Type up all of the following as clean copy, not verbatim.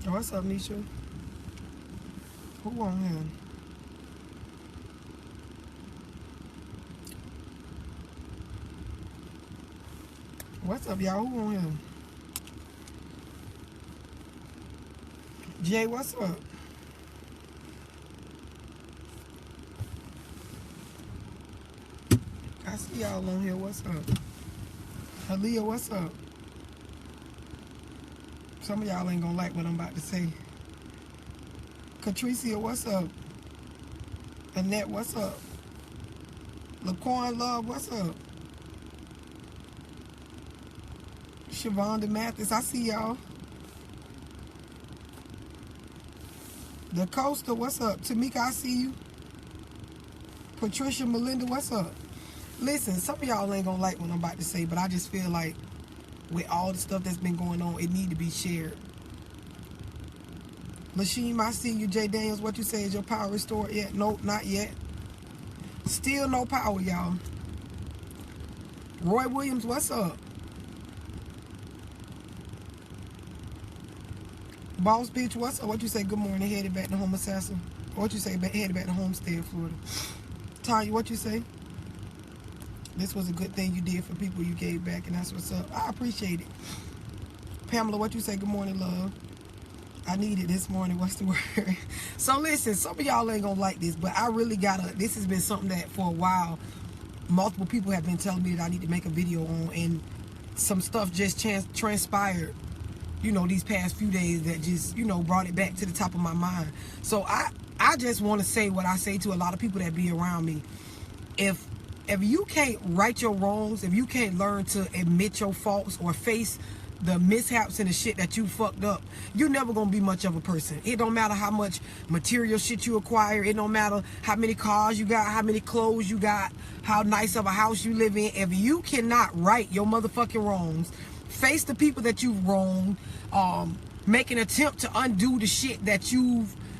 What's up, Nisha? Who on here? What's up, y'all? Who on here? Jay, what's up? I see y'all on here. What's up? Aaliyah, what's up? Some of y'all ain't gonna like what I'm about to say. Catricia, what's up? Annette, what's up? LaQuan Love, what's up? Siobhan Mathis, I see y'all. The Coaster, what's up? Tamika, I see you. Patricia Melinda, what's up? Listen, some of y'all ain't gonna like what I'm about to say, but I just feel like with all the stuff that's been going on, it need to be shared. Lashim, I see you. Jay Daniels, what you say? Is your power restored yet? Nope, not yet. Still no power, y'all. Roy Williams, what's up? Boss bitch, what's up? What you say? Good morning. Headed back to Home Assassin. What you say? Headed back to Homestead, Florida. Tanya, what you say? This was a good thing you did for people you gave back, and that's what's up. I appreciate it. Pamela, what you say? Good morning, love. I need it this morning. What's the word? So listen, some of y'all ain't gonna like this, but I really this has been something that for a while, multiple people have been telling me that I need to make a video on, and some stuff just transpired, you know, these past few days that just, you know, brought it back to the top of my mind. So I just want to say what I say to a lot of people that be around me. If you can't right your wrongs, if you can't learn to admit your faults or face the mishaps and the shit that you fucked up, you're never gonna be much of a person. It don't matter how much material shit you acquire. It don't matter how many cars you got, how many clothes you got, how nice of a house you live in. If you cannot right your motherfucking wrongs, face the people that you've wronged, make an attempt to undo the shit that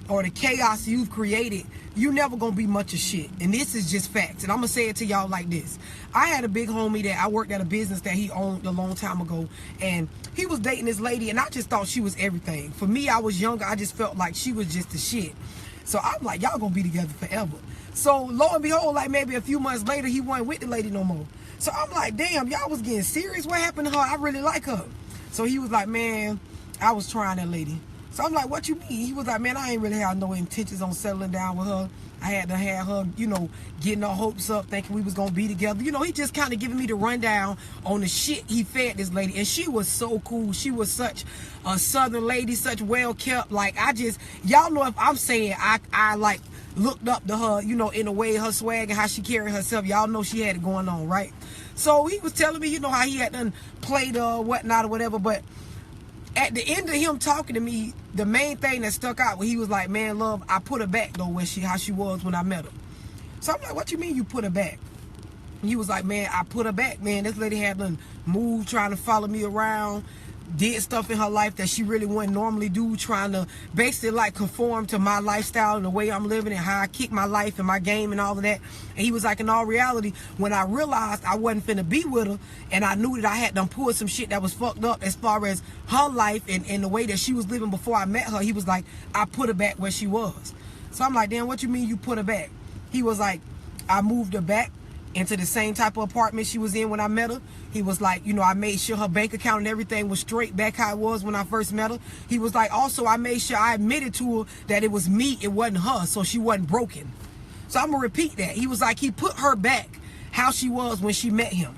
or the chaos you've created, you never gonna be much of shit. And this is just facts. And I'm gonna say it to y'all like this. I had a big homie that I worked at a business that he owned a long time ago, and he was dating this lady, and I just thought she was everything. For me, I was younger, I just felt like she was just the shit. So I'm like, y'all gonna be together forever. So lo and behold, like maybe a few months later, he wasn't with the lady no more. So I'm like, damn, y'all was getting serious? What happened to her? I really like her. So he was like, man, I was trying that lady. So I'm like, what you mean? He was like, man, I ain't really have no intentions on settling down with her. I had to have her, you know, getting her hopes up, thinking we was going to be together. You know, he just kind of giving me the rundown on the shit he fed this lady. And she was so cool. She was such a southern lady, such well kept. Like, y'all know if I'm saying I like looked up to her, you know, in a way, her swag and how she carried herself. Y'all know she had it going on, right? So he was telling me, you know, how he had done played her, whatnot or whatever. But at the end of him talking to me, the main thing that stuck out, he was like, man, love, I put her back, though, how she was when I met her. So I'm like, what you mean you put her back? He was like, man, I put her back, man. This lady had done moved, trying to follow me around, did stuff in her life that she really wouldn't normally do, trying to basically like conform to my lifestyle and the way I'm living and how I kick my life and my game and all of that. And he was like, in all reality, when I realized I wasn't finna be with her and I knew that I had done pulled some shit that was fucked up as far as her life and the way that she was living before I met her, he was like, I put her back where she was. So I'm like, damn, what you mean you put her back? He was like, I moved her back into the same type of apartment she was in when I met her. He was like, you know, I made sure her bank account and everything was straight back how it was when I first met her. He was like, also, I made sure I admitted to her that it was me, it wasn't her, so she wasn't broken. So I'm going to repeat that. He was like, he put her back how she was when she met him.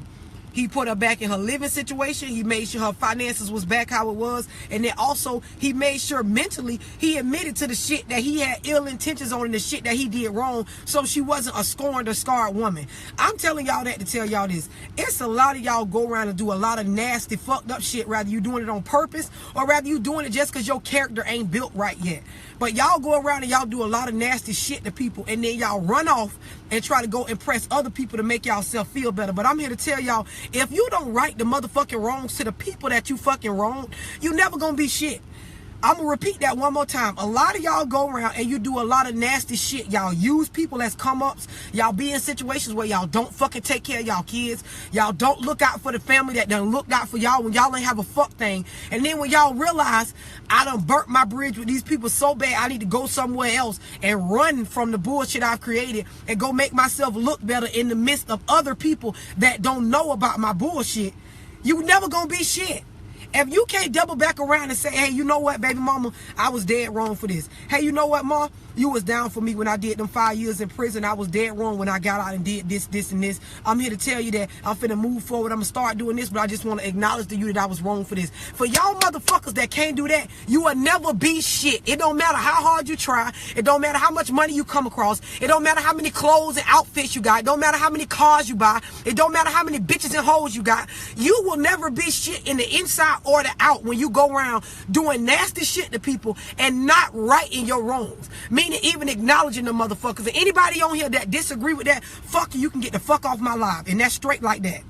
He put her back in her living situation. He made sure her finances was back how it was. And then also, he made sure mentally, he admitted to the shit that he had ill intentions on and the shit that he did wrong, so she wasn't a scorned or scarred woman. I'm telling y'all that to tell y'all this. It's a lot of y'all go around and do a lot of nasty, fucked up shit, rather you doing it on purpose or rather you doing it just because your character ain't built right yet. But y'all go around and y'all do a lot of nasty shit to people, and then y'all run off and try to go impress other people to make y'all self feel better. But I'm here to tell y'all, if you don't right the motherfucking wrongs to the people that you fucking wronged, you never gonna be shit. I'm going to repeat that one more time. A lot of y'all go around and you do a lot of nasty shit. Y'all use people as come-ups. Y'all be in situations where y'all don't fucking take care of y'all kids. Y'all don't look out for the family that done looked out for y'all when y'all ain't have a fuck thing. And then when y'all realize, I done burnt my bridge with these people so bad, I need to go somewhere else and run from the bullshit I've created and go make myself look better in the midst of other people that don't know about my bullshit. You never gonna be shit. If you can't double back around and say, hey, you know what, baby mama, I was dead wrong for this. Hey, you know what, ma? You was down for me when I did them 5 years in prison. I was dead wrong when I got out and did this, this, and this. I'm here to tell you that I'm finna move forward. I'm gonna start doing this, but I just want to acknowledge to you that I was wrong for this. For y'all motherfuckers that can't do that, you will never be shit. It don't matter how hard you try. It don't matter how much money you come across. It don't matter how many clothes and outfits you got. It don't matter how many cars you buy. It don't matter how many bitches and hoes you got. You will never be shit in the inside or the out when you go around doing nasty shit to people and not righting your wrongs. Meaning even acknowledging the motherfuckers. And anybody on here that disagree with that, fuck you can get the fuck off my live. And that's straight like that.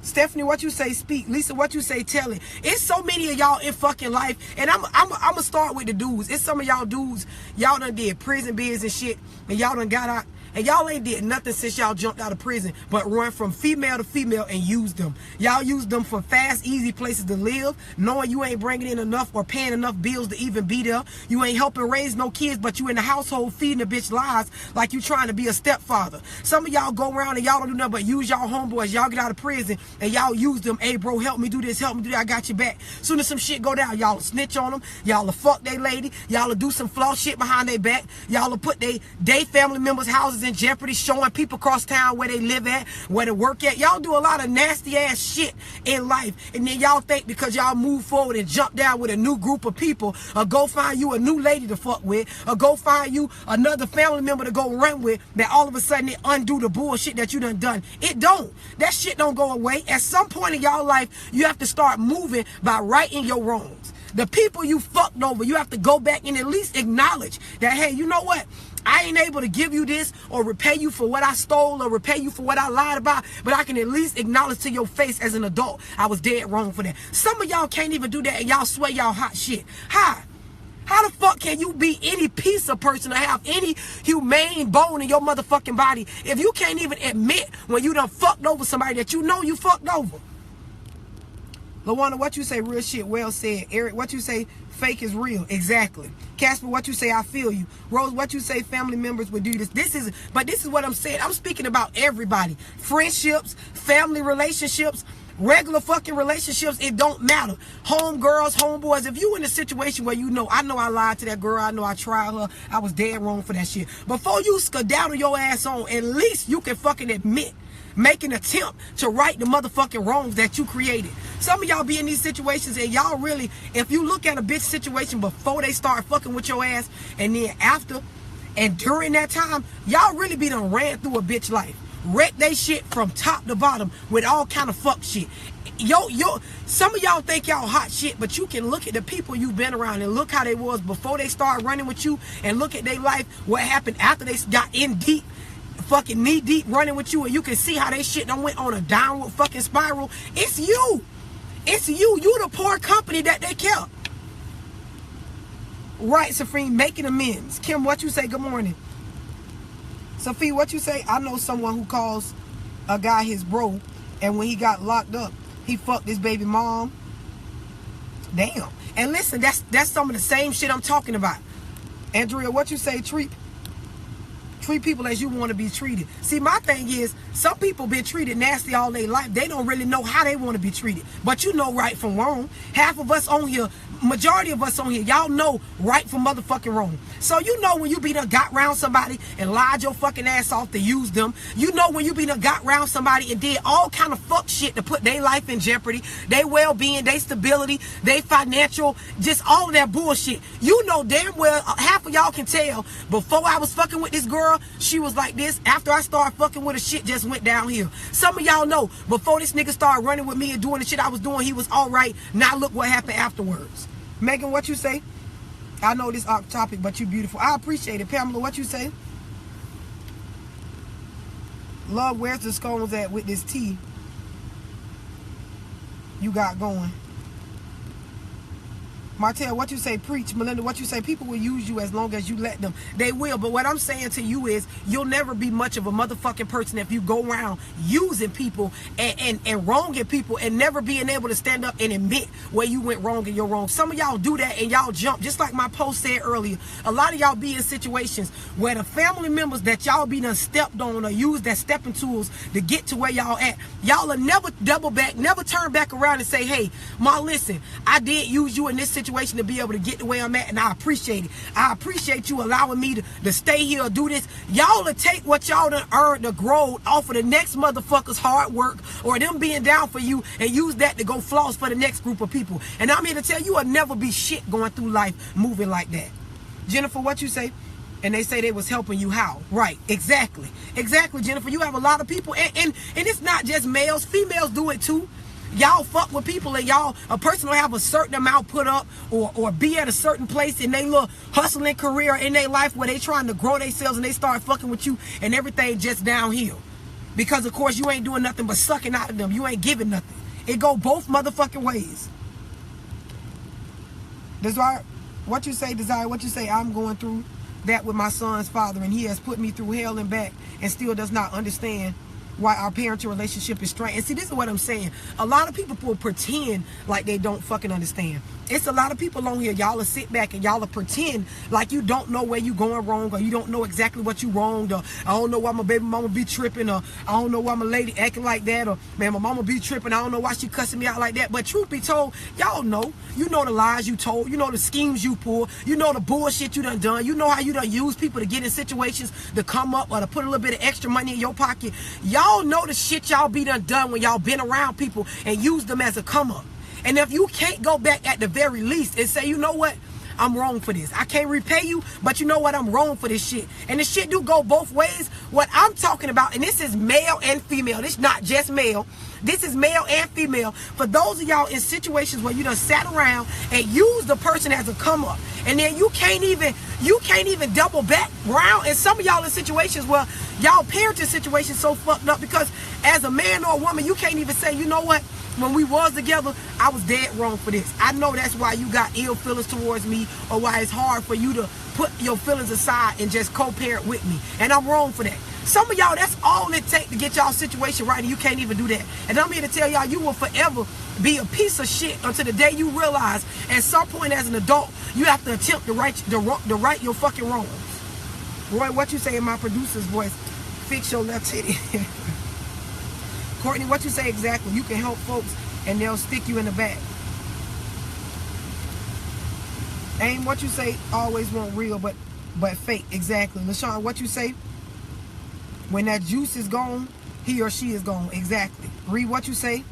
Stephanie, what you say, speak. Lisa, what you say, tell it. It's so many of y'all in fucking life. And I'm gonna start with the dudes. It's some of y'all dudes, y'all done did prison bids and shit. And y'all done got out. And y'all ain't did nothing since y'all jumped out of prison but run from female to female and use them. Y'all use them for fast, easy places to live, knowing you ain't bringing in enough or paying enough bills to even be there. You ain't helping raise no kids, but you in the household feeding the bitch lies like you trying to be a stepfather. Some of y'all go around and y'all don't do nothing but use y'all homeboys. Y'all get out of prison and y'all use them. Hey, bro, help me do this, help me do that. I got your back. Soon as some shit go down, y'all snitch on them. Y'all will fuck they lady. Y'all will do some flaw shit behind their back. Y'all will put they family members' houses in jeopardy, showing people across town where they live at, where they work at. Y'all do a lot of nasty ass shit in life, and then y'all think because y'all move forward and jump down with a new group of people, or go find you a new lady to fuck with, or go find you another family member to go run with, that all of a sudden it undo the bullshit that you done. It don't. That shit don't go away. At some point in y'all life, you have to start moving by righting your wrongs. The people you fucked over, you have to go back and at least acknowledge that, hey, you know what? I ain't able to give you this or repay you for what I stole or repay you for what I lied about, but I can at least acknowledge to your face as an adult I was dead wrong for that. Some of y'all can't even do that, and y'all swear y'all hot shit. How the fuck can you be any piece of person or have any humane bone in your motherfucking body if you can't even admit when you done fucked over somebody that you know you fucked over? LaWanda, what you say? Real shit. Well said. Eric, what you say? Fake is real. Exactly. Casper, what you say? I feel you. Rose, what you say? Family members would do this. This is what I'm saying. I'm speaking about everybody. Friendships, family relationships, regular fucking relationships. It don't matter. Homegirls, homeboys. If you in a situation where I know I lied to that girl. I know I tried her. I was dead wrong for that shit. Before you skedaddle your ass on, at least you can fucking admit, make an attempt to right the motherfucking wrongs that you created. Some of y'all be in these situations and y'all really, if you look at a bitch situation before they start fucking with your ass, and then after and during that time, y'all really be done ran through a bitch life. Wreck they shit from top to bottom with all kind of fuck shit. Some of y'all think y'all hot shit, but you can look at the people you've been around and look how they was before they started running with you, and look at their life, what happened after they got in deep, fucking knee deep running with you, and you can see how they shit done went on a downward fucking spiral. It's you. It's you. You the poor company that they kept. Right, Supreme, making amends. Kim, what you say? Good morning. Sophie, what you say? I know someone who calls a guy his bro, and when he got locked up, he fucked his baby mom. Damn. And listen, that's some of the same shit I'm talking about. Andrea, what you say? Treat people as you want to be treated. See, my thing is, some people been treated nasty all their life. They don't really know how they want to be treated. But you know right from wrong. Half of us on here, majority of us on here, y'all know right from motherfucking wrong. So you know when you be done got round somebody and lied your fucking ass off to use them. You know when you be done got round somebody and did all kind of fuck shit to put their life in jeopardy, their well-being, their stability, their financial, just all of that bullshit. You know damn well, half of y'all can tell, before I was fucking with this girl, she was like this. After I started fucking with her, shit just went downhill. Some of y'all know, before this nigga started running with me and doing the shit I was doing, he was all right. Now look what happened afterwards. Megan, what you say? I know this off topic, but you beautiful. I appreciate it. Pamela, what you say? Love, where's the scones at with this tea you got going? Martell, what you say, preach. Melinda, what you say, people will use you as long as you let them. They will, but what I'm saying to you is you'll never be much of a motherfucking person if you go around using people and wronging people and never being able to stand up and admit where you went wrong and you're wrong. Some of y'all do that and y'all jump. Just like my post said earlier, a lot of y'all be in situations where the family members that y'all be done stepped on or used as stepping tools to get to where y'all at, y'all will never double back, never turn back around and say, hey, Ma, listen, I did use you in this situation to be able to get to where I'm at, and I appreciate it. I appreciate you allowing me to stay here or do this. Y'all will take what y'all done earned to grow off of the next motherfucker's hard work or them being down for you and use that to go floss for the next group of people. And I'm here to tell you, will never be shit going through life moving like that. Jennifer, what you say? And they say they was helping you. How? Right. Exactly. Exactly, Jennifer. You have a lot of people, and it's not just males. Females do it too. Y'all fuck with people and a person will have a certain amount put up or be at a certain place in their little hustling career in their life where they trying to grow themselves and they start fucking with you and everything just downhill. Because of course you ain't doing nothing but sucking out of them. You ain't giving nothing. It go both motherfucking ways. Desire, what you say, Desire, what you say, I'm going through that with my son's father and he has put me through hell and back and still does not understand why our parenting relationship is strained. And see, this is what I'm saying. A lot of people will pretend like they don't fucking understand. It's a lot of people on here, y'all will sit back and y'all will pretend like you don't know where you going wrong or you don't know exactly what you wronged or I don't know why my baby mama be tripping or I don't know why my lady acting like that or man, my mama be tripping, I don't know why she cussing me out like that. But truth be told, y'all know. You know the lies you told, you know the schemes you pulled, you know the bullshit you done, you know how you done use people to get in situations to come up or to put a little bit of extra money in your pocket. Y'all know the shit y'all be done when y'all been around people and use them as a come up. And if you can't go back at the very least and say, you know what, I'm wrong for this. I can't repay you, but you know what, I'm wrong for this shit. And the shit do go both ways. What I'm talking about, and this is male and female, this is not just male, this is male and female. For those of y'all in situations where you done sat around and used the person as a come up, and then you can't even double back round. And some of y'all in situations where y'all parenting situations so fucked up because as a man or a woman, you can't even say, you know what, when we was together, I was dead wrong for this. I know that's why you got ill feelings towards me or why it's hard for you to put your feelings aside and just co-parent with me. And I'm wrong for that. Some of y'all, that's all it takes to get y'all situation right and you can't even do that. And I'm here to tell y'all, you will forever be a piece of shit until the day you realize at some point as an adult, you have to attempt to right your fucking wrongs. Roy, what you say in my producer's voice? Fix your left titty. Courtney, what you say exactly? You can help folks and they'll stick you in the back. Aim, what you say? Always want real but fake. Exactly. LaShawn, what you say? When that juice is gone, he or she is gone. Exactly. Read, what you say?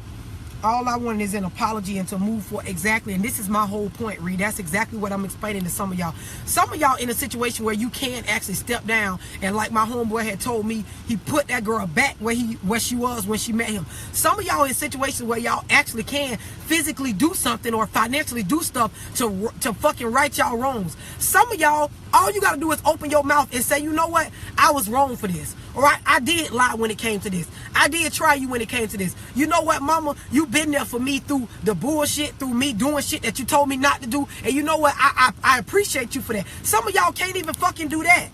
All I want is an apology and to move forward. Exactly. And this is my whole point, Reed. That's exactly what I'm explaining to some of y'all. Some of y'all in a situation where you can actually step down. And like my homeboy had told me, he put that girl back where she was when she met him. Some of y'all in situations where y'all actually can physically do something or financially do stuff to fucking right y'all wrongs. Some of y'all, all you got to do is open your mouth and say, you know what? I was wrong for this. All right, I did lie when it came to this. I did try you when it came to this. You know what, mama? You been there for me through the bullshit, through me doing shit that you told me not to do. And you know what? I appreciate you for that. Some of y'all can't even fucking do that.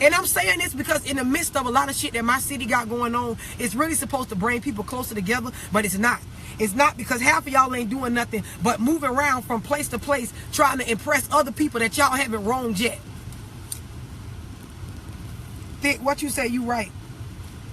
And I'm saying this because in the midst of a lot of shit that my city got going on, it's really supposed to bring people closer together, but it's not. It's not, because half of y'all ain't doing nothing but moving around from place to place trying to impress other people that y'all haven't wronged yet. Thick, what you say, you right.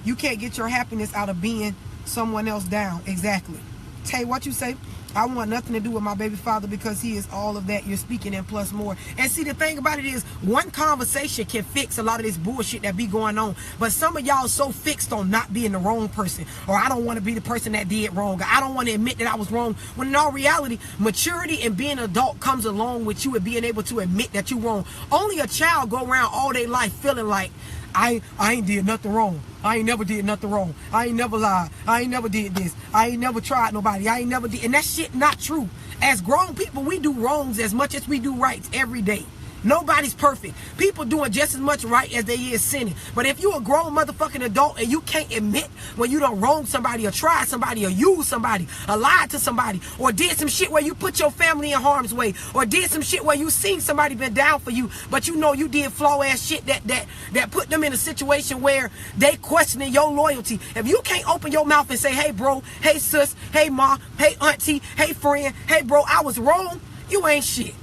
You can't get your happiness out of being someone else down. Exactly. Tay, what you say? I want nothing to do with my baby father because he is all of that you're speaking and plus more. And see, the thing about it is, one conversation can fix a lot of this bullshit that be going on. But some of y'all so fixed on not being the wrong person, or I don't want to be the person that did wrong, or I don't want to admit that I was wrong, when in all reality, maturity and being an adult comes along with you and being able to admit that you're wrong. Only a child go around all their life feeling like, I ain't did nothing wrong. I ain't never did nothing wrong. I ain't never lied. I ain't never did this. I ain't never tried nobody. I ain't never did. And that shit not true. As grown people, we do wrongs as much as we do rights every day. Nobody's perfect. People doing just as much right as they is sinning. But if you a grown motherfucking adult and you can't admit when you done wronged somebody or tried somebody or used somebody or lied to somebody or did some shit where you put your family in harm's way or did some shit where you seen somebody been down for you, but you know you did flaw ass shit that put them in a situation where they questioning your loyalty. If you can't open your mouth and say, hey bro, hey sis, hey ma, hey auntie, hey friend, hey bro, I was wrong, you ain't shit.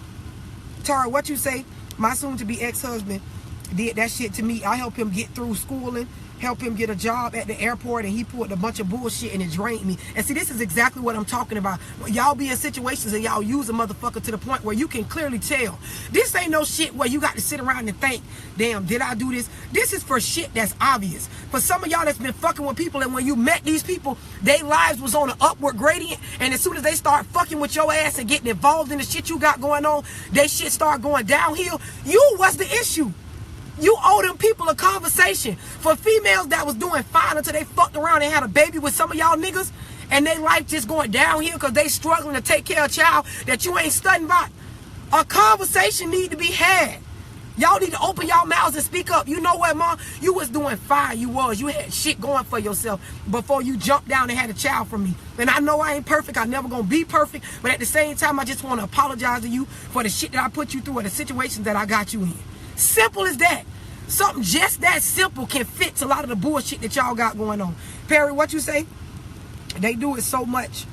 Tara, what you say? My soon-to-be ex-husband did that shit to me. I helped him get through schooling, helped him get a job at the airport, and he pulled a bunch of bullshit and it drained me. And see, this is exactly what I'm talking about. Y'all be in situations and y'all use a motherfucker to the point where you can clearly tell. This ain't no shit where you got to sit around and think, damn, did I do this? This is for shit that's obvious. For some of y'all that's been fucking with people, and when you met these people, their lives was on an upward gradient, and as soon as they start fucking with your ass and getting involved in the shit you got going on, they shit start going downhill. You was the issue. You owe them people a conversation. For females that was doing fine until they fucked around and had a baby with some of y'all niggas, and their life just going downhill because they struggling to take care of a child that you ain't studying about, a conversation need to be had. Y'all need to open y'all mouths and speak up. You know what, Mom? You was doing fine. You had shit going for yourself before you jumped down and had a child from me. And I know I ain't perfect. I'm never going to be perfect. But at the same time, I just want to apologize to you for the shit that I put you through or the situations that I got you in. Simple as that. Something just that simple can fix a lot of the bullshit that y'all got going on. Perry, what you say? They do it so much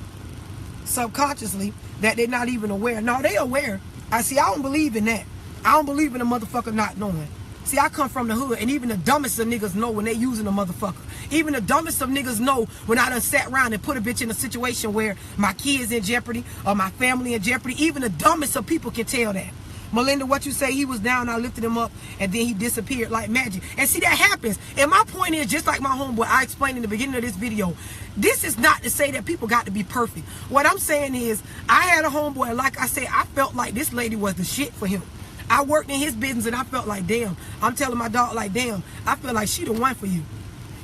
subconsciously that they're not even aware. No, they aware. I don't believe in that. I don't believe in a motherfucker not knowing. See, I come from the hood, and even the dumbest of niggas know when they using a motherfucker. Even the dumbest of niggas know when I done sat around and put a bitch in a situation where my kids in jeopardy or my family in jeopardy. Even the dumbest of people can tell that. Melinda, what you say? He was down, I lifted him up, and then he disappeared like magic. And see, that happens. And my point is, just like my homeboy, I explained in the beginning of this video, this is not to say that people got to be perfect. What I'm saying is, I had a homeboy, and like I said, I felt like this lady was the shit for him. I worked in his business, and I felt like, damn. I'm telling my dog, like, damn, I feel like she the one for you.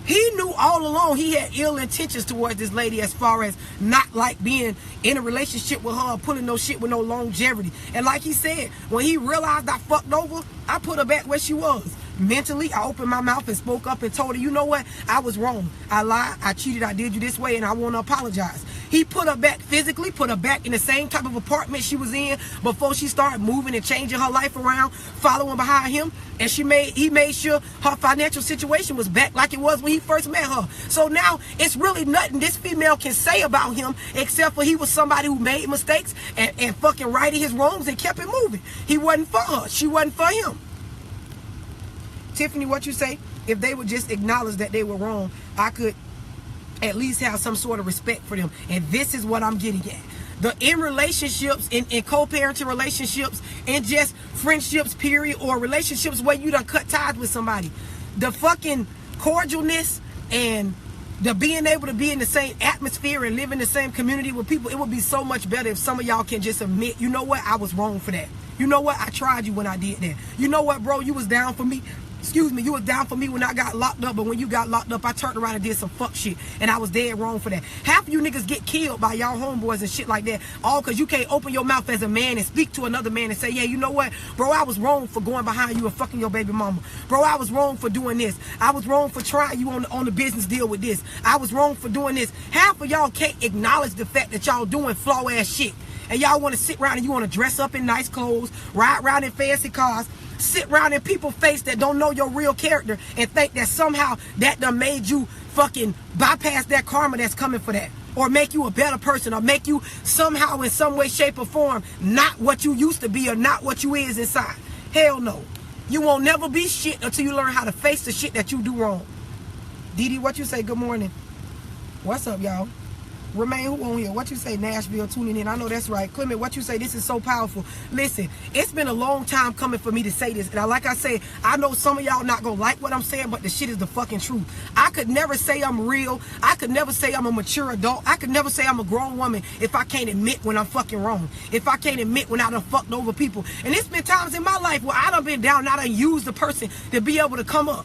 He knew all along he had ill intentions towards this lady as far as not like being in a relationship with her, pulling no shit with no longevity. And like he said, when he realized I fucked over, I put her back where she was. Mentally, I opened my mouth and spoke up and told her, you know what? I was wrong. I lied. I cheated. I did you this way, and I want to apologize. He put her back physically, put her back in the same type of apartment she was in before she started moving and changing her life around, following behind him. And he made sure her financial situation was back like it was when he first met her. So now it's really nothing this female can say about him except for he was somebody who made mistakes and fucking righted his wrongs and kept it moving. He wasn't for her. She wasn't for him. Tiffany, what you say? If they would just acknowledge that they were wrong, I could at least have some sort of respect for them. And this is what I'm getting at. In relationships, in co-parenting relationships, in just friendships, period, or relationships where you done cut ties with somebody, the fucking cordialness and the being able to be in the same atmosphere and live in the same community with people, it would be so much better if some of y'all can just admit, you know what, I was wrong for that. You know what, I tried you when I did that. You know what, bro, you was down for me. Excuse me, you was down for me when I got locked up, but when you got locked up, I turned around and did some fuck shit, and I was dead wrong for that. Half of you niggas get killed by y'all homeboys and shit like that, all because you can't open your mouth as a man and speak to another man and say, yeah, you know what, bro, I was wrong for going behind you and fucking your baby mama. Bro, I was wrong for doing this. I was wrong for trying you on the business deal with this. I was wrong for doing this. Half of y'all can't acknowledge the fact that y'all doing flaw ass shit, and y'all want to sit around and you want to dress up in nice clothes, ride around in fancy cars, sit around in people's face that don't know your real character and think that somehow that done made you fucking bypass that karma that's coming for that, or make you a better person, or make you somehow in some way, shape, or form not what you used to be or not what you is inside. Hell no. You won't never be shit until you learn how to face the shit that you do wrong. Didi, what you say? Good morning. What's up, y'all? Remain, who on here? What you say? Nashville tuning in. I know that's right. Clement, what you say? This is so powerful. Listen, it's been a long time coming for me to say this. And like I say, I know some of y'all not gonna like what I'm saying, but the shit is the fucking truth. I could never say I'm real. I could never say I'm a mature adult. I could never say I'm a grown woman if I can't admit when I'm fucking wrong. If I can't admit when I done fucked over people. And it's been times in my life where I done been down and I done used the person to be able to come up.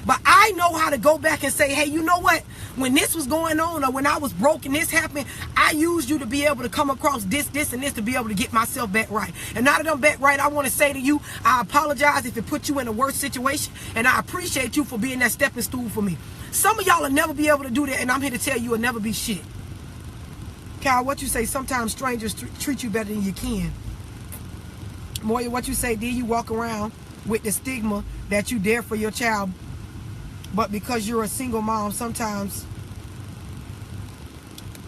But I know how to go back and say, hey, you know what? When this was going on, or when I was broke and this happened, I used you to be able to come across this, and this to be able to get myself back right. And now that I'm back right, I want to say to you, I apologize if it put you in a worse situation, and I appreciate you for being that stepping stool for me. Some of y'all will never be able to do that, and I'm here to tell you it'll never be shit. Cal, what you say? Sometimes strangers treat you better than you can. Moya, what you say? Did you walk around with the stigma that you there for your child, but because you're a single mom, sometimes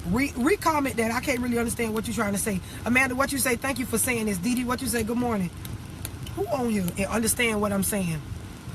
re-comment that. I can't really understand what you're trying to say. Amanda, what you say? Thank you for saying this. Didi, what you say? Good morning. Who on here and understand what I'm saying?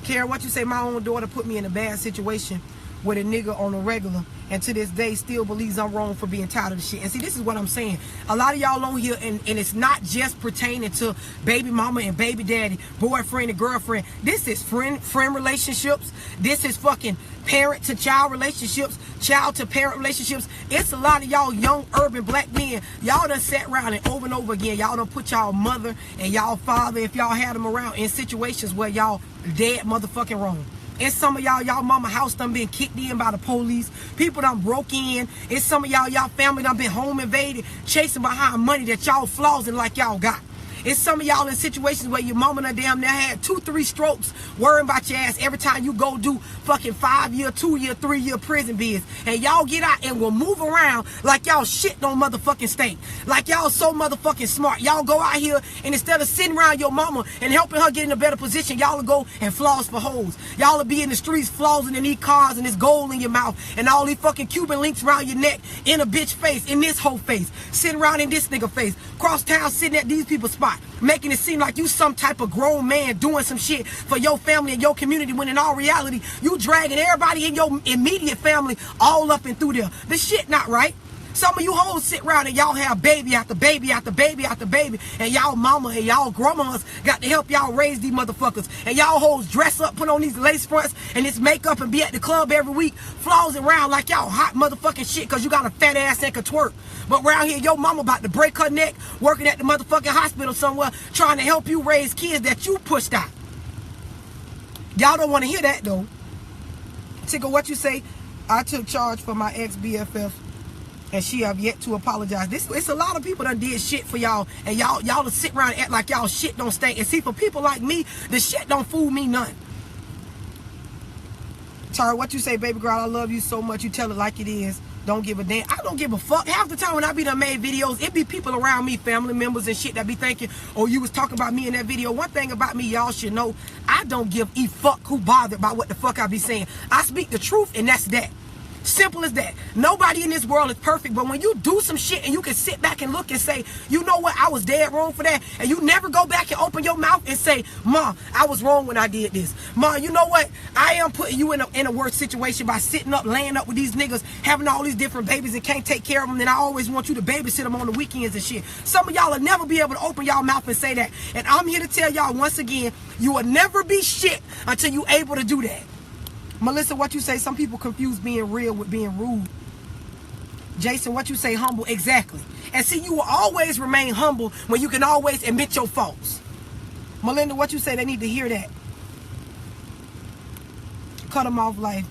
Kara, what you say? My own daughter put me in a bad situation with a nigga on a regular, and to this day still believes I'm wrong for being tired of the shit. And see, this is what I'm saying. A lot of y'all on here, and it's not just pertaining to baby mama and baby daddy, boyfriend and girlfriend. This is friend relationships. This is fucking parent to child relationships, child to parent relationships. It's a lot of y'all young urban black men. Y'all done sat around and over again, y'all done put y'all mother and y'all father, if y'all had them around, in situations where y'all dead motherfucking wrong. And some of y'all mama house done been kicked in by the police. People done broke in. And some of y'all family done been home invaded, chasing behind money that y'all flausing like y'all got. It's some of y'all in situations where your mama done damn near had 2-3 strokes worrying about your ass every time you go do fucking 5-year, 2-year, 3-year prison bids. And y'all get out and will move around like y'all shit don't motherfucking stink. Like y'all so motherfucking smart. Y'all go out here and instead of sitting around your mama and helping her get in a better position, y'all will go and floss for hoes. Y'all will be in the streets flossing in these cars and this gold in your mouth and all these fucking Cuban links around your neck, in a bitch face, in this whole face, sitting around in this nigga face, cross town sitting at these people's spot, making it seem like you some type of grown man doing some shit for your family and your community, when in all reality, you dragging everybody in your immediate family all up and through there. This shit not right. Some of you hoes sit around and y'all have baby after baby after baby after baby, and y'all mama and y'all grandmas got to help y'all raise these motherfuckers. And y'all hoes dress up, put on these lace fronts and this makeup and be at the club every week, flossing around like y'all hot motherfucking shit because you got a fat ass and can twerk. But around here, your mama about to break her neck, working at the motherfucking hospital somewhere, trying to help you raise kids that you pushed out. Y'all don't want to hear that though. Tigger, what you say? I took charge for my ex-BFF. And she have yet to apologize. It's a lot of people that did shit for y'all, and y'all to sit around and act like y'all shit don't stink. And see, for people like me, the shit don't fool me none. Tara, what you say, baby girl? I love you so much. You tell it like it is. Don't give a damn. I don't give a fuck. Half the time when I be done made videos, it be people around me, family members and shit, that be thinking, oh, you was talking about me in that video. One thing about me, y'all should know, I don't give a fuck who bothered by what the fuck I be saying. I speak the truth, and that's that. Simple as that. Nobody in this world is perfect, but when you do some shit and you can sit back and look and say, you know what, I was dead wrong for that, and you never go back and open your mouth and say, Ma, I was wrong when I did this. Ma, you know what, I am putting you in a worse situation by sitting up, laying up with these niggas, having all these different babies and can't take care of them, and I always want you to babysit them on the weekends and shit. Some of y'all will never be able to open y'all mouth and say that, and I'm here to tell y'all once again, you will never be shit until you able to do that. Melissa, what you say? Some people confuse being real with being rude. Jason, what you say? Humble. Exactly. And see, you will always remain humble when you can always admit your faults. Melinda, what you say? They need to hear that. Cut them off life.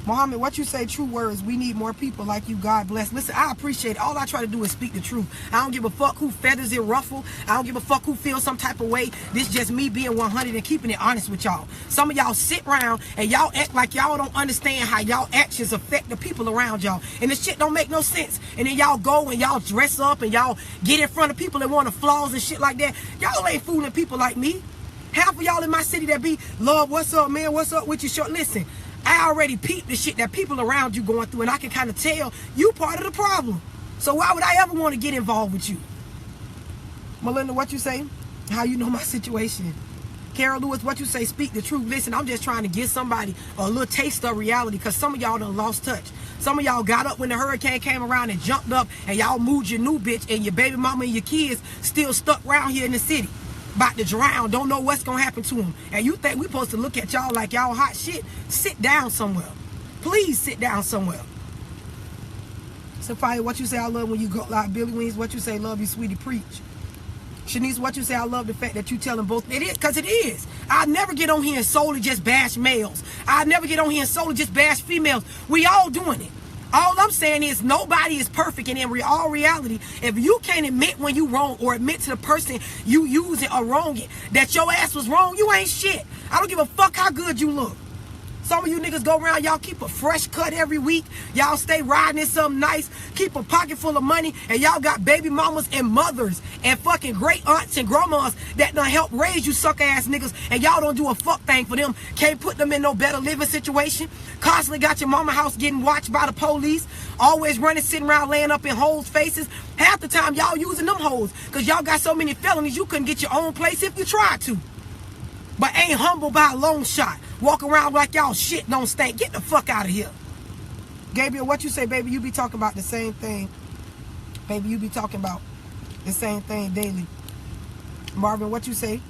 Muhammad, what you say? True words. We need more people like you. God bless. Listen, I appreciate it. All I try to do is speak the truth. I don't give a fuck who feathers it ruffle. I don't give a fuck who feels some type of way. This just me being 100 and keeping it honest with y'all. Some of y'all sit around and y'all act like y'all don't understand how y'all actions affect the people around y'all. And this shit don't make no sense. And then y'all go and y'all dress up and y'all get in front of people that want to flaws and shit like that. Y'all ain't fooling people like me. Half of y'all in my city that be, Lord, what's up, man? What's up with your short? Listen, I already peeped the shit that people around you going through, and I can kind of tell you part of the problem. So why would I ever want to get involved with you? Melinda, what you say? How you know my situation? Carol Lewis, what you say? Speak the truth. Listen, I'm just trying to give somebody a little taste of reality, because some of y'all done lost touch. Some of y'all got up when the hurricane came around and jumped up, and y'all moved your new bitch, and your baby mama and your kids still stuck around here in the city, about to drown, don't know what's gonna happen to them. And you think we supposed to look at y'all like y'all hot shit? Sit down somewhere. Please sit down somewhere. Sophia, what you say? I love when you go like Billy Wings. What you say? Love you, sweetie. Preach. Shanice, what you say? I love the fact that you telling both. It is, because it is. I never get on here and solely just bash males. I never get on here and solely just bash females. We all doing it. All I'm saying is nobody is perfect, and in all reality, if you can't admit when you wrong or admit to the person you using or wronging that your ass was wrong, you ain't shit. I don't give a fuck how good you look. Some of you niggas go around, y'all keep a fresh cut every week. Y'all stay riding in something nice, keep a pocket full of money, and y'all got baby mamas and mothers and fucking great aunts and grandmas that done help raise you sucker ass niggas, and y'all don't do a fuck thing for them. Can't put them in no better living situation. Constantly got your mama house getting watched by the police. Always running, sitting around laying up in hoes' faces. Half the time y'all using them hoes because y'all got so many felonies you couldn't get your own place if you tried to. But ain't humble by a long shot. Walk around like y'all shit don't stink. Get the fuck out of here. Gabriel, what you say, baby? You be talking about the same thing. Baby, you be talking about the same thing daily. Marvin, what you say?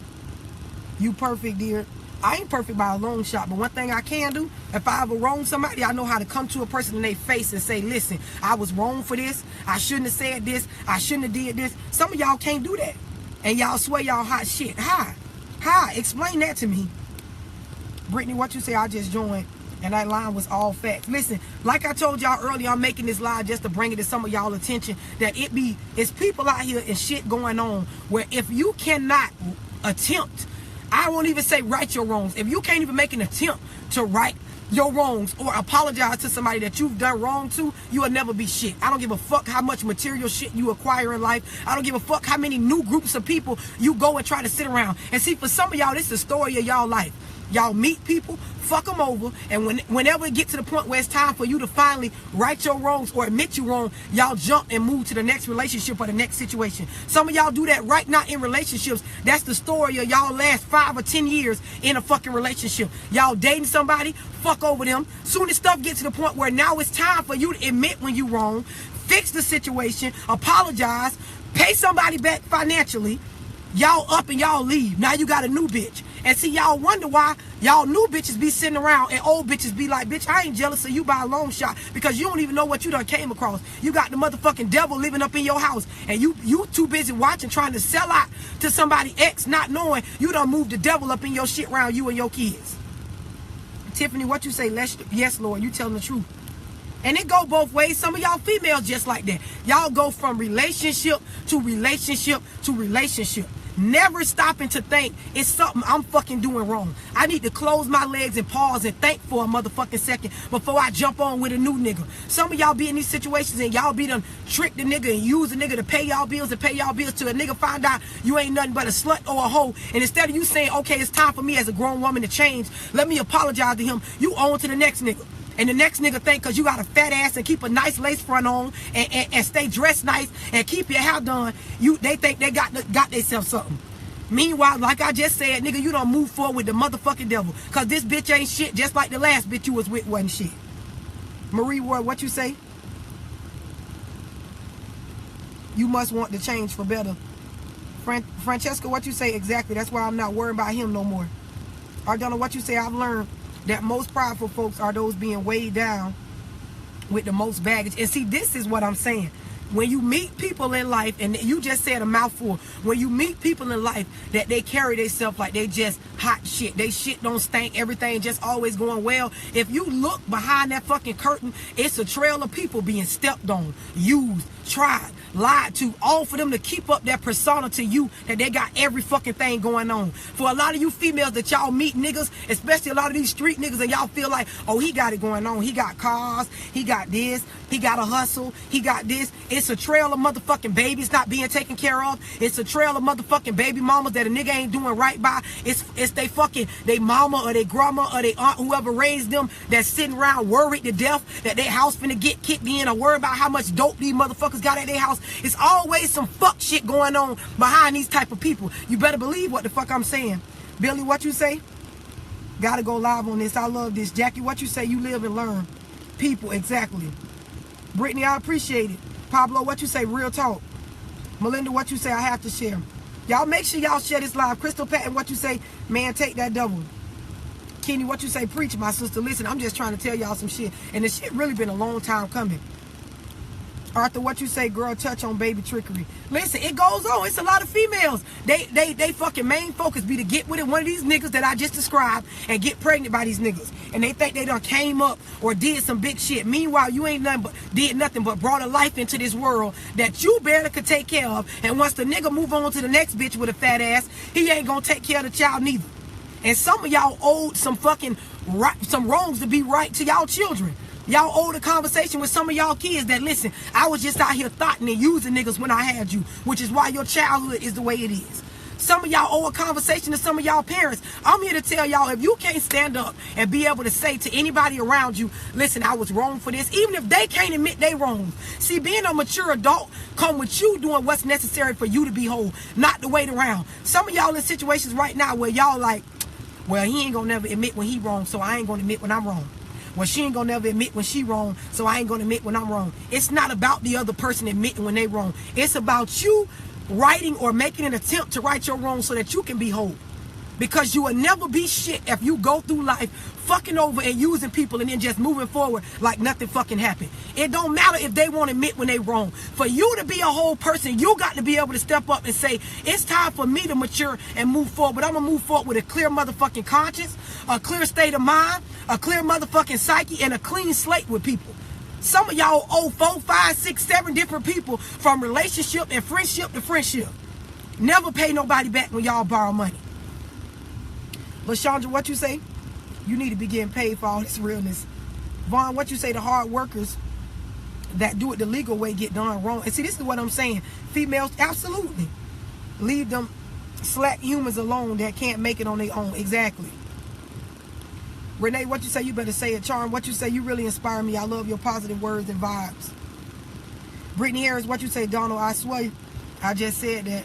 You perfect, dear. I ain't perfect by a long shot, but one thing I can do, if I ever wrong somebody, I know how to come to a person in their face and say, listen, I was wrong for this. I shouldn't have said this. I shouldn't have did this. Some of y'all can't do that. And y'all swear y'all hot shit. How? Explain that to me. Brittany, what you say? I just joined, and that line was all facts. Listen, like I told y'all earlier, I'm making this live just to bring it to some of y'all attention that it's people out here and shit going on where if you cannot attempt, I won't even say right your wrongs. If you can't even make an attempt to right your wrongs or apologize to somebody that you've done wrong to, you will never be shit. I don't give a fuck how much material shit you acquire in life. I don't give a fuck how many new groups of people you go and try to sit around. And see, for some of y'all, this is the story of y'all life. Y'all meet people, fuck them over, and whenever it gets to the point where it's time for you to finally right your wrongs or admit you wrong, y'all jump and move to the next relationship or the next situation. Some of y'all do that right now in relationships. That's the story of y'all last 5 or 10 years in a fucking relationship. Y'all dating somebody, fuck over them. Soon as stuff gets to the point where now it's time for you to admit when you wrong, fix the situation, apologize, pay somebody back financially, y'all up and y'all leave. Now you got a new bitch. And see, y'all wonder why y'all new bitches be sitting around and old bitches be like, bitch, I ain't jealous of you by a long shot, because you don't even know what you done came across. You got the motherfucking devil living up in your house, and you too busy watching, trying to sell out to somebody ex, not knowing you done moved the devil up in your shit around you and your kids. Tiffany, what you say? Yes, Lord, you telling the truth. And it go both ways. Some of y'all females just like that. Y'all go from relationship to relationship to relationship. Never stopping to think it's something I'm fucking doing wrong. I need to close my legs and pause and think for a motherfucking second before I jump on with a new nigga. Some of y'all be in these situations and y'all be done trick the nigga and use the nigga to pay y'all bills and pay y'all bills till a nigga find out you ain't nothing but a slut or a hoe. And instead of you saying, okay, it's time for me as a grown woman to change, let me apologize to him, you on to the next nigga. And the next nigga think because you got a fat ass and keep a nice lace front on and stay dressed nice and keep your hair done, they think they got themselves something. Meanwhile, like I just said, nigga, you don't move forward with the motherfucking devil. Because this bitch ain't shit, just like the last bitch you was with wasn't shit. Marie Ward, what you say? You must want to change for better. Francesca, what you say? Exactly. That's why I'm not worried about him no more. Ardonna, what you say? I've learned that most prideful folks are those being weighed down with the most baggage. And see, this is what I'm saying. When you meet people in life, and you just said a mouthful, when you meet people in life that they carry themselves like they just hot shit, they shit don't stink, everything just always going well. If you look behind that fucking curtain, it's a trail of people being stepped on, used, tried, lied to, all for them to keep up that persona to you that they got every fucking thing going on. For a lot of you females that y'all meet niggas, especially a lot of these street niggas, and y'all feel like, oh, he got it going on, he got cars, he got this, he got a hustle, he got this. It's a trail of motherfucking babies not being taken care of. It's a trail of motherfucking baby mamas that a nigga ain't doing right by. It's they mama or they grandma or they aunt, whoever raised them, that's sitting around worried to death that their house finna get kicked in, or worried about how much dope these motherfuckers got at their house. It's always some fuck shit going on behind these type of people. You better believe what the fuck I'm saying. Billy, what you say? Gotta go live on this. I love this. Jackie, what you say? You live and learn. People, exactly. Brittany, I appreciate it. Pablo, what you say? Real talk. Melinda, what you say? I have to share. Y'all make sure y'all share this live. Crystal Patton, what you say? Man, take that double. Kenny, what you say? Preach, my sister. Listen, I'm just trying to tell y'all some shit. And this shit really been a long time coming. Arthur, what you say, girl, touch on baby trickery. Listen, it goes on. It's a lot of females. They fucking main focus be to get with one of these niggas that I just described and get pregnant by these niggas. And they think they done came up or did some big shit. Meanwhile, you ain't did nothing but brought a life into this world that you barely could take care of. And once the nigga move on to the next bitch with a fat ass, he ain't gonna take care of the child neither. And some of y'all owed some fucking some wrongs to be right to y'all children. Y'all owed a conversation with some of y'all kids that, listen, I was just out here thotting and using niggas when I had you, which is why your childhood is the way it is. Some of y'all owe a conversation to some of y'all parents. I'm here to tell y'all, if you can't stand up and be able to say to anybody around you, listen, I was wrong for this, even if they can't admit they wrong. See, being a mature adult come with you doing what's necessary for you to be whole, not the way around. Some of y'all in situations right now where y'all like, well, he ain't gonna never admit when he wrong, so I ain't gonna admit when I'm wrong. Well, she ain't gonna never admit when she wrong, so I ain't gonna admit when I'm wrong. It's not about the other person admitting when they wrong. It's about you writing or making an attempt to right your wrong so that you can be whole. Because you will never be shit if you go through life fucking over and using people and then just moving forward like nothing fucking happened. It don't matter if they won't admit when they wrong. For you to be a whole person, you got to be able to step up and say, it's time for me to mature and move forward. But I'm going to move forward with a clear motherfucking conscience, a clear state of mind, a clear motherfucking psyche, and a clean slate with people. Some of y'all owe 4, 5, 6, 7 different people from relationship and friendship to friendship. Never pay nobody back when y'all borrow money. LaShondra, what you say? You need to be getting paid for all this realness. Vaughn, what you say? The hard workers that do it the legal way get done wrong. And see, this is what I'm saying. Females, absolutely. Leave them slack humans alone that can't make it on their own. Exactly. Renee, what you say? You better say it. Charm, what you say? You really inspire me. I love your positive words and vibes. Brittany Harris, what you say? Donald, I swear, I just said that.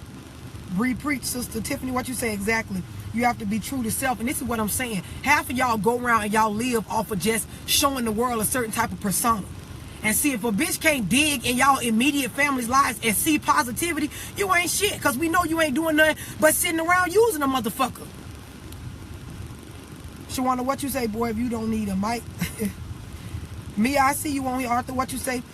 Bree preach, sister. Tiffany, what you say? Exactly. You have to be true to self. And this is what I'm saying. Half of y'all go around and y'all live off of just showing the world a certain type of persona. And see, if a bitch can't dig in y'all immediate family's lives and see positivity, you ain't shit. Because we know you ain't doing nothing but sitting around using a motherfucker. Shawana, what you say, boy, if you don't need a mic? Mia, I see you on here. Arthur, what you say?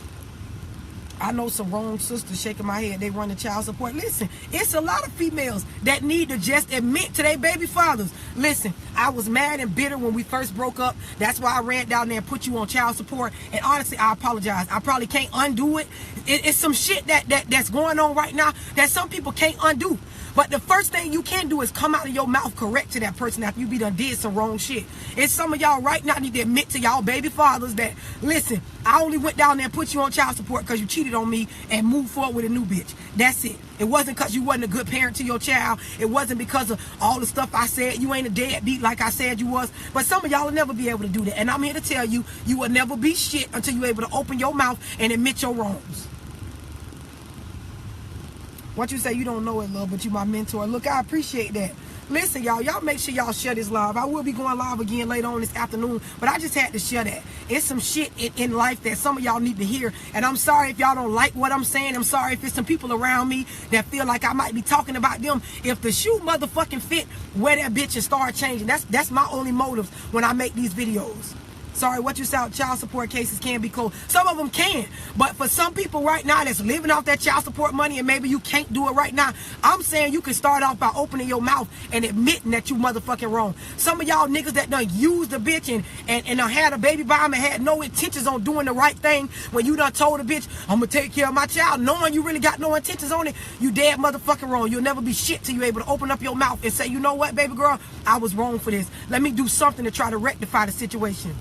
I know some wrong sisters shaking my head. They run the child support. Listen, it's a lot of females that need to just admit to their baby fathers. Listen, I was mad and bitter when we first broke up. That's why I ran down there and put you on child support. And honestly, I apologize. I probably can't undo it. It's some shit that's going on right now that some people can't undo. But the first thing you can do is come out of your mouth correct to that person after you be done did some wrong shit. It's some of y'all right now need to admit to y'all baby fathers that, listen, I only went down there and put you on child support because you cheated on me and moved forward with a new bitch. That's it. It wasn't because you wasn't a good parent to your child. It wasn't because of all the stuff I said. You ain't a deadbeat like I said you was. But some of y'all will never be able to do that. And I'm here to tell you, you will never be shit until you're able to open your mouth and admit your wrongs. What you say? You don't know it, love, but you my mentor. Look, I appreciate that. Listen, y'all make sure y'all share this live. I will be going live again later on this afternoon, but I just had to share that. It's some shit in life that some of y'all need to hear, and I'm sorry if y'all don't like what I'm saying. I'm sorry if there's some people around me that feel like I might be talking about them. If the shoe motherfucking fit, wear that bitch and start changing. That's my only motive when I make these videos. Sorry, what you said, child support cases can be closed. Some of them can. But for some people right now that's living off that child support money and maybe you can't do it right now, I'm saying you can start off by opening your mouth and admitting that you motherfucking wrong. Some of y'all niggas that done used the bitch and done had a baby by him and had no intentions on doing the right thing when you done told the bitch, I'm going to take care of my child, knowing you really got no intentions on it, you dead motherfucking wrong. You'll never be shit till you able to open up your mouth and say, you know what, baby girl, I was wrong for this. Let me do something to try to rectify the situation.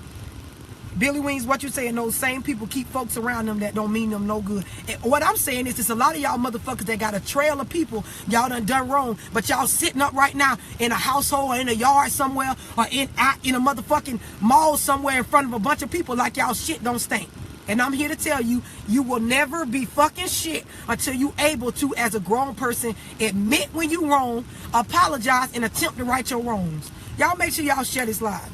Billy Wings, what you saying? Those same people keep folks around them that don't mean them no good. And what I'm saying is, it's a lot of y'all motherfuckers that got a trail of people y'all done wrong, but y'all sitting up right now in a household or in a yard somewhere or in a motherfucking mall somewhere in front of a bunch of people like y'all shit don't stink. And I'm here to tell you, you will never be fucking shit until you able to, as a grown person, admit when you wrong, apologize, and attempt to right your wrongs. Y'all make sure y'all share this live.